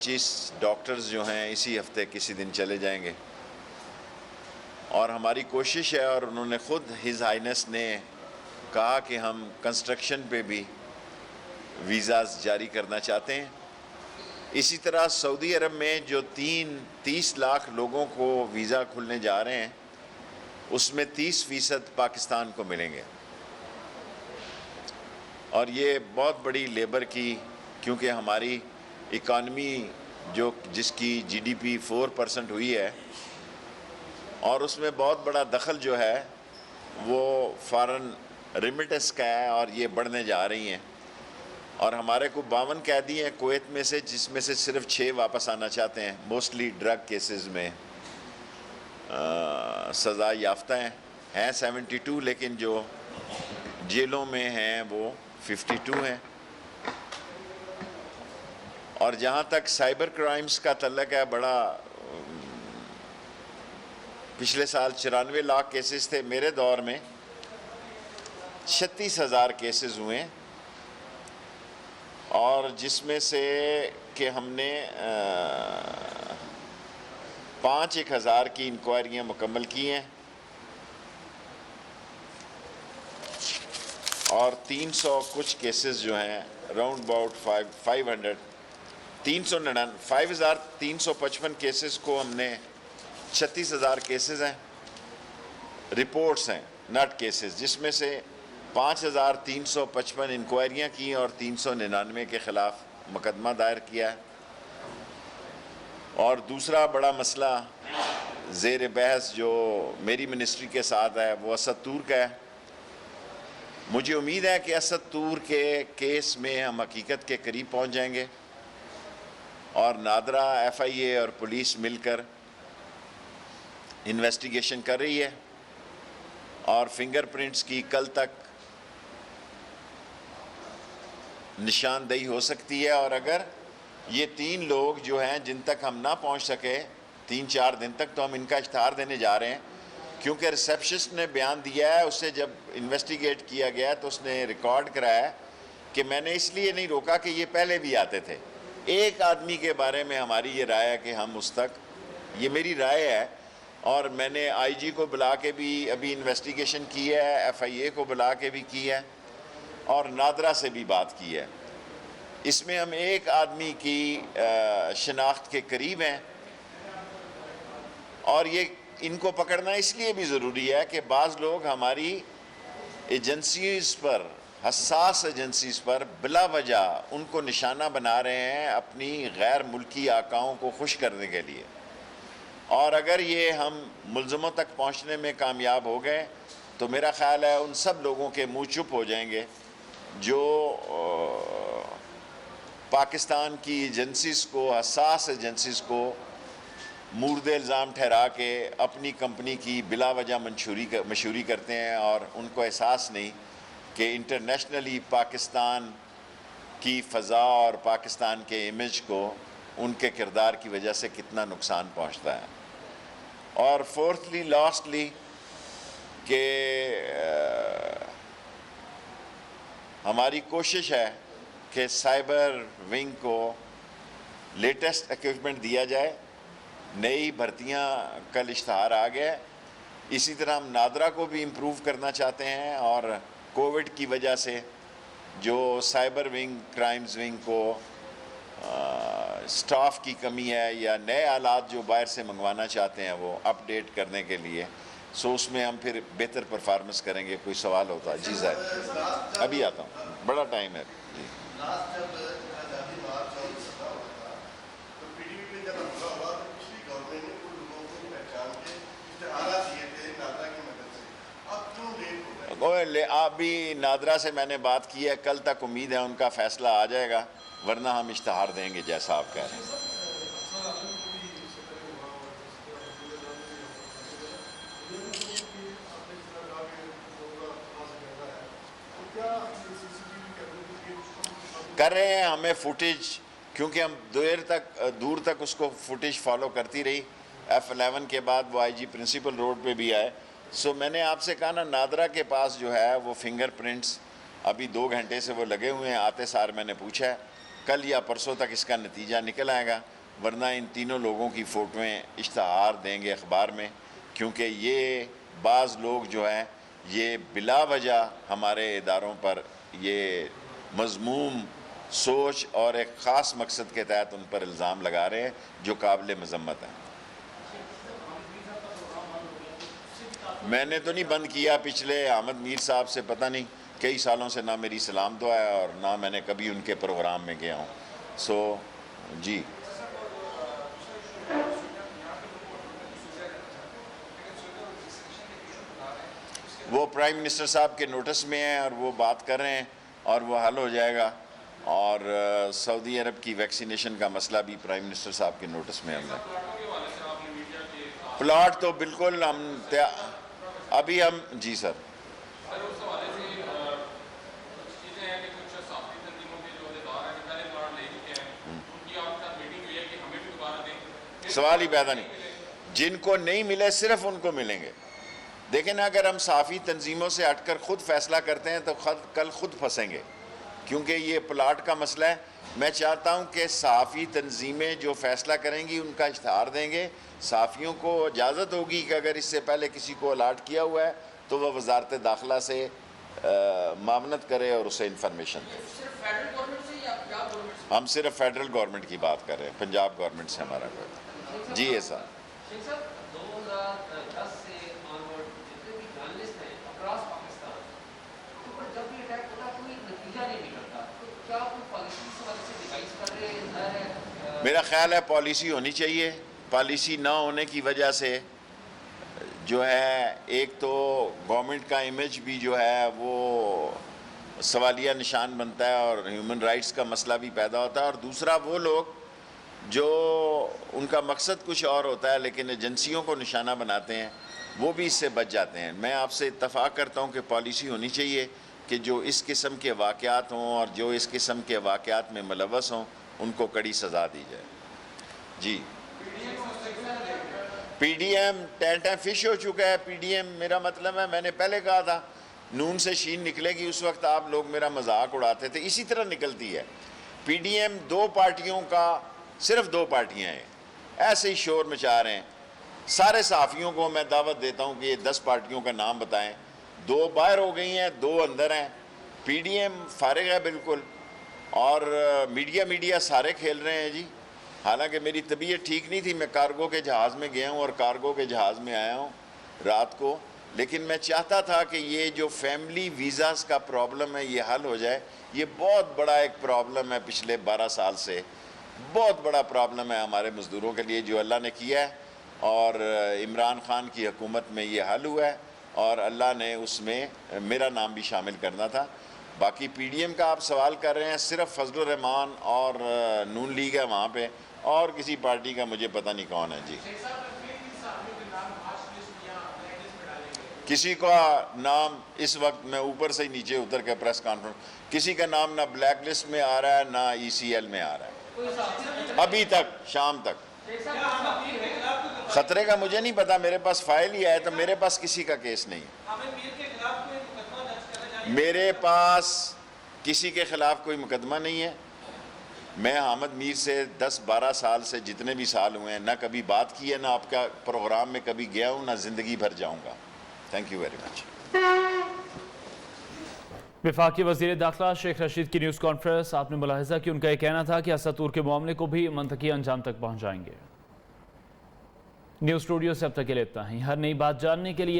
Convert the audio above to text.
25 doctors جو ہیں اسی ہفتے کسی دن چلے جائیں گے، اور ہماری کوشش ہے، اور انہوں نے خود ہز ہائنس نے کہا کہ ہم کنسٹرکشن پہ بھی ویزاز جاری کرنا چاہتے ہیں۔ اسی طرح سعودی عرب میں جو 30 لاکھ لوگوں کو ویزا کھلنے جا رہے ہیں، اس میں 30% پاکستان کو ملیں گے، اور یہ بہت بڑی لیبر کی، کیونکہ ہماری اکانومی جس کی جی ڈی پی 4% ہوئی ہے، اور اس میں بہت بڑا دخل جو ہے وہ فارن ریمیٹنس کا ہے، اور یہ بڑھنے جا رہی ہیں۔ اور ہمارے کو 52 قیدی ہیں کویت میں سے، جس میں سے صرف 6 واپس آنا چاہتے ہیں، موسٹلی ڈرگ کیسز میں سزا یافتہ ہیں 72، لیکن جو جیلوں میں ہیں وہ 52 ہیں۔ اور جہاں تک سائبر کرائمز کا تعلق ہے، پچھلے سال 94 لاکھ کیسز تھے، میرے دور میں 36,000 کیسز ہوئے، اور جس میں سے کہ ہم نے 5,000 کی انکوائریاں مکمل کی ہیں، اور 300 کچھ کیسز جو ہیں راؤنڈ اباؤٹ 5,355 کیسز کو ہم نے 36,000 کیسز ہیں، رپورٹس ہیں ناٹ کیسز، جس میں سے 5,355 انکوائریاں کی اور 399 کے خلاف مقدمہ دائر کیا ہے۔ اور دوسرا بڑا مسئلہ زیر بحث جو میری منسٹری کے ساتھ ہے وہ اسد طور کا ہے۔ مجھے امید ہے کہ اسد طور کے کیس میں ہم حقیقت کے قریب پہنچ جائیں گے، اور نادرا، ایف آئی اے اور پولیس مل کر انویسٹیگیشن کر رہی ہے، اور فنگر پرنٹس کی کل تک نشاندہی ہو سکتی ہے۔ اور اگر یہ 3 لوگ جو ہیں جن تک ہم نہ پہنچ سکے 3-4 دن تک، تو ہم ان کا اشتہار دینے جا رہے ہیں، کیونکہ ریسیپشنسٹ نے بیان دیا ہے، اسے جب انویسٹیگیٹ کیا گیا تو اس نے ریکارڈ کرایا کہ میں نے اس لیے نہیں روکا کہ یہ پہلے بھی آتے تھے۔ ایک آدمی کے بارے میں ہماری یہ رائے ہے کہ ہم اس تک، یہ میری رائے ہے، اور میں نے آئی جی کو بلا کے بھی ابھی انویسٹیگیشن کی ہے، ایف آئی اے کو بلا کے بھی کی ہے، اور نادرا سے بھی بات کی ہے۔ اس میں ہم ایک آدمی کی شناخت کے قریب ہیں، اور یہ ان کو پکڑنا اس لیے بھی ضروری ہے کہ بعض لوگ ہماری ایجنسیز پر، حساس ایجنسیز پر بلا وجہ ان کو نشانہ بنا رہے ہیں اپنی غیر ملکی آقاؤں کو خوش کرنے کے لیے، اور اگر یہ ہم ملزموں تک پہنچنے میں کامیاب ہو گئے تو میرا خیال ہے ان سب لوگوں کے منہ چپ ہو جائیں گے جو پاکستان کی ایجنسیز کو، حساس ایجنسیز کو مورد الزام ٹھہرا کے اپنی کمپنی کی بلا وجہ مشہوری کرتے ہیں، اور ان کو احساس نہیں کہ انٹرنیشنلی پاکستان کی فضا اور پاکستان کے امیج کو ان کے کردار کی وجہ سے کتنا نقصان پہنچتا ہے۔ اور فورتھلی، لاسٹلی، کہ ہماری کوشش ہے کہ سائبر ونگ کو لیٹسٹ ایکوپمنٹ دیا جائے، نئی بھرتیاں کل اشتہار آ گیا، اسی طرح ہم نادرا کو بھی امپروو کرنا چاہتے ہیں، اور کووڈ کی وجہ سے جو سائبر ونگ، کرائمز ونگ کو سٹاف کی کمی ہے یا نئے آلات جو باہر سے منگوانا چاہتے ہیں وہ اپ ڈیٹ کرنے کے لیے، اس میں ہم پھر بہتر پرفارمنس کریں گے۔ کوئی سوال ہوتا ہے؟ جی زاہد، ابھی آتا ہوں، بڑا ٹائم ہے جی۔ ابھی نادرا سے میں نے بات کی ہے، کل تک امید ہے ان کا فیصلہ آ جائے گا، ورنہ ہم اشتہار دیں گے جیسا آپ کہہ رہے ہیں۔ کر رہے ہیں، ہمیں فوٹیج، کیونکہ ہم دور تک اس کو فوٹیج فالو کرتی رہی، F11 کے بعد وہ آئی جی پرنسپل روڈ پہ بھی آئے، میں نے آپ سے کہا نا، نادرا کے پاس جو ہے وہ فنگر پرنٹس ابھی 2 گھنٹے سے وہ لگے ہوئے ہیں، آتے سار میں نے پوچھا ہے، کل یا پرسوں تک اس کا نتیجہ نکل آئے گا، ورنہ ان تینوں لوگوں کی فوٹویں اشتہار دیں گے اخبار میں، کیونکہ یہ بعض لوگ جو ہیں یہ بلا وجہ ہمارے اداروں پر یہ مذموم سوچ اور ایک خاص مقصد کے تحت ان پر الزام لگا رہے ہیں جو قابل مذمت ہیں۔ میں نے تو نہیں بند کیا، پچھلے احمد میر صاحب سے پتہ نہیں کئی سالوں سے نہ میری سلام دعا ہے اور نہ میں نے کبھی ان کے پروگرام میں گیا ہوں۔ جی وہ پرائم منسٹر صاحب کے نوٹس میں ہیں اور وہ بات کر رہے ہیں اور وہ حل ہو جائے گا، اور سعودی عرب کی ویکسینیشن کا مسئلہ بھی پرائم منسٹر صاحب کے نوٹس میں ہم نے پلاٹ تو بالکل ابھی ہم جی سر سوال ہی پیدا نہیں، جن کو نہیں ملے صرف ان کو ملیں گے۔ دیکھیں نا، اگر ہم صحافی تنظیموں سے ہٹ کر خود فیصلہ کرتے ہیں تو کل خود پھنسیں گے، کیونکہ یہ پلاٹ کا مسئلہ ہے۔ میں چاہتا ہوں کہ صحافی تنظیمیں جو فیصلہ کریں گی ان کا اشتہار دیں گے، صحافیوں کو اجازت ہوگی کہ اگر اس سے پہلے کسی کو الاٹ کیا ہوا ہے تو وہ وزارت داخلہ سے معاونت کرے اور اسے انفارمیشن دے۔ ہم صرف فیڈرل گورنمنٹ کی بات کر رہے ہیں، پنجاب گورنمنٹ سے ہمارا کوئی جی ایسا میرا خیال ہے پالیسی ہونی چاہیے۔ پالیسی نہ ہونے کی وجہ سے جو ہے ایک تو گورنمنٹ کا امیج بھی جو ہے وہ سوالیہ نشان بنتا ہے اور ہیومن رائٹس کا مسئلہ بھی پیدا ہوتا ہے، اور دوسرا وہ لوگ جو ان کا مقصد کچھ اور ہوتا ہے لیکن ایجنسیوں کو نشانہ بناتے ہیں وہ بھی اس سے بچ جاتے ہیں۔ میں آپ سے اتفاق کرتا ہوں کہ پالیسی ہونی چاہیے کہ جو اس قسم کے واقعات ہوں اور جو اس قسم کے واقعات میں ملوث ہوں ان کو کڑی سزا دی جائے۔ جی پی ڈی ایم ٹینٹا فش ہو چکا ہے۔ پی ڈی ایم میرا مطلب ہے، میں نے پہلے کہا تھا نون سے شین نکلے گی، اس وقت آپ لوگ میرا مذاق اڑاتے تھے، اسی طرح نکلتی ہے۔ پی ڈی ایم دو پارٹیوں کا، صرف دو پارٹیاں ہیں، ایسے ہی شور مچا رہے ہیں۔ سارے صحافیوں کو میں دعوت دیتا ہوں کہ یہ 10 پارٹیوں کا نام بتائیں، 2 باہر ہو گئی ہیں، 2 اندر ہیں۔ پی ڈی ایم فارغ ہے بالکل، اور میڈیا سارے کھیل رہے ہیں جی۔ حالانکہ میری طبیعت ٹھیک نہیں تھی، میں کارگو کے جہاز میں گیا ہوں اور کارگو کے جہاز میں آیا ہوں رات کو، لیکن میں چاہتا تھا کہ یہ جو فیملی ویزاز کا پرابلم ہے یہ حل ہو جائے۔ یہ بہت بڑا ایک پرابلم ہے، پچھلے 12 سال سے بہت بڑا پرابلم ہے ہمارے مزدوروں کے لیے، جو اللہ نے کیا ہے، اور عمران خان کی حکومت میں یہ حل ہوا ہے، اور اللہ نے اس میں میرا نام بھی شامل کرنا تھا۔ باقی پی ڈی ایم کا آپ سوال کر رہے ہیں، صرف فضل الرحمان اور نون لیگ ہے وہاں پہ، اور کسی پارٹی کا مجھے پتہ نہیں کون ہے جی۔ کسی کا نام اس وقت، میں اوپر سے ہی نیچے اتر کے پریس کانفرنس، کسی کا نام نہ بلیک لسٹ میں آ رہا ہے نہ ای سی ایل میں آ رہا ہے ابھی تک، شام تک۔ خطرے کا مجھے نہیں پتا، میرے پاس فائل ہی ہے تو میرے پاس کسی کا کیس نہیں ہے۔ میرے پاس کسی کے خلاف کوئی مقدمہ نہیں ہے۔ میں حامد میر سے 10-12 سال سے جتنے بھی سال ہوئے ہیں نہ کبھی بات کی ہے، نہ آپ کا پروگرام میں کبھی گیا ہوں، نہ زندگی بھر جاؤں گا۔ Thank you very much. وفاقی وزیر داخلہ شیخ رشید کی نیوز کانفرنس، آپ نے ملاحظہ کہ ان کا یہ کہنا تھا کہ اسد طور کے معاملے کو بھی منطقی انجام تک پہنچائیں گے۔ نیوز اسٹوڈیو سے اب تک کے لیے اتنا ہی۔ ہر نئی بات جاننے کے لیے